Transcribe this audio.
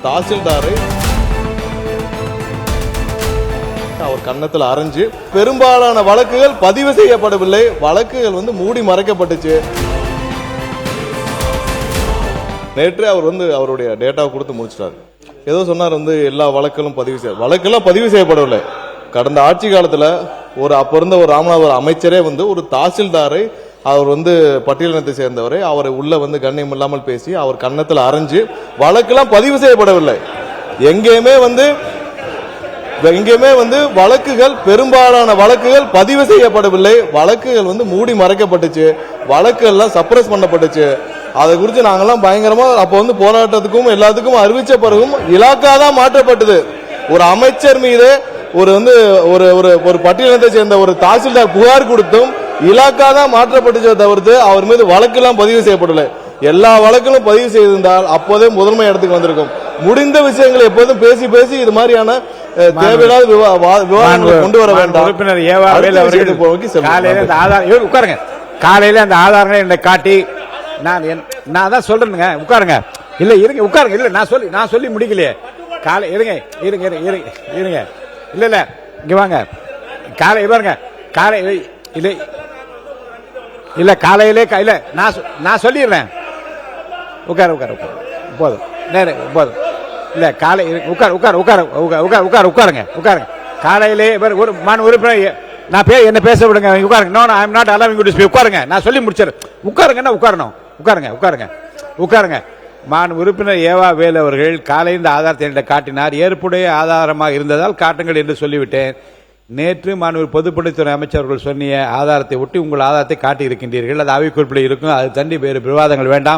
தாசில்தாரை அவர் கன்னத்தில் அரைஞ்சு பெரும்பாலான வழக்குகள் பதிவு செய்யப்படவில்லை. வழக்குகள் மூடி மறைக்கப்பட்டுச்சு. நேற்றே அவர் அவருடைய டேட்டாவை கொடுத்து முடிச்சிட்டாரு. ஏதோ சொன்னார் எல்லா வழக்குகளும் வழக்கெல்லாம் பதிவு செய்யப்படவில்லை. கடந்த ஆட்சி காலத்தில் அப்ப இருந்த ஒரு ராமநாதபுரம் அமைச்சரே ஒரு தாசில்தாரை அவர் பட்டியலினத்தை சேர்ந்தவரை அவரை உள்ள கண்ணியம் இல்லாமல் பேசி அவர் கன்னத்தில் அரைஞ்சு வழக்கெல்லாம் பதிவு செய்யப்படவில்லை. எங்கேயுமே வழக்குகள் பெரும்பாலான வழக்குகள் பதிவு செய்யப்படவில்லை. வழக்குகள் மூடி மறைக்கப்பட்டுச்சு. வழக்குகள்லாம் சப்ரஸ் பண்ணப்பட்டுச்சு. அதை குறித்து நாங்கெல்லாம் பயங்கரமா அப்ப போராட்டத்துக்கும் எல்லாத்துக்கும் அறிவிச்ச பிறகும் இலாக்கா தான் மாற்றப்பட்டது. ஒரு அமைச்சர் மீது ஒரு பட்டியலினத்தை சேர்ந்த ஒரு தாசில்தார் புகார் கொடுத்தும் இலாக்கா தான் மாற்றப்பட்டுச்சே தவிர்த்து அவர் மீது வழக்கு எல்லாம் பதிவு செய்யப்படவில்லை. எல்லா வழக்கிலும் பதிவு செய்திருந்தால் அப்போதே முதன்மை இடத்துக்கு வந்திருக்கும். முடிந்த விஷயங்களை எப்போதும் பேசி பேசி இது மாதிரியான தேவையில்லாத விவாதங்களை கொண்டு வர வேண்டாம். உறுப்பினர் ஏவா வேலு அவர்கள் உட்காருங்க. காலையில அந்த ஆதாரங்களை என்னை காட்டி நான் தான் சொல்றேனுங்க. உட்காருங்க. இல்ல இருங்க, உட்காருங்க. இல்ல நான் சொல்லி முடிக்கலையே. காலை இருங்க இருங்க இருங்க இருங்க இல்ல இல்ல இங்க வாங்க. காலை பாருங்க. காலை இல்ல இல்ல காலையிலே இல்ல நான் சொல்லிடுறேன். உட்காரு உட்காரு உட்காரு போதும் போதும். இல்ல காலை உட்காருங்க உட்காருங்க. காலையிலே ஒரு உறுப்பினர் நான் என்ன பேச விடுங்க. உட்காருங்க. No I am not allowing you to speak. உட்காருங்க. நான் சொல்லி முடிச்சிடுறேன். உட்காருங்கன்னா உட்காரணும். உட்காருங்க உட்காருங்க உட்காருங்க. உறுப்பினர் ஏவா வேலு அவர்கள் காலையில் இந்த ஆதாரத்தை காட்டினார். ஏற்புடைய ஆதாரமாக இருந்ததால் காட்டுங்கள் என்று சொல்லிவிட்டேன். நேற்று பொதுப்பணித்துறை அமைச்சர்கள் சொன்னிய ஆதாரத்தை ஒட்டி உங்கள் ஆதாரத்தை காட்டி இருக்கின்றீர்கள். அது அவை குறிப்பில் இருக்கும். அது தண்டி வேறு விவாதங்கள் வேண்டாம்.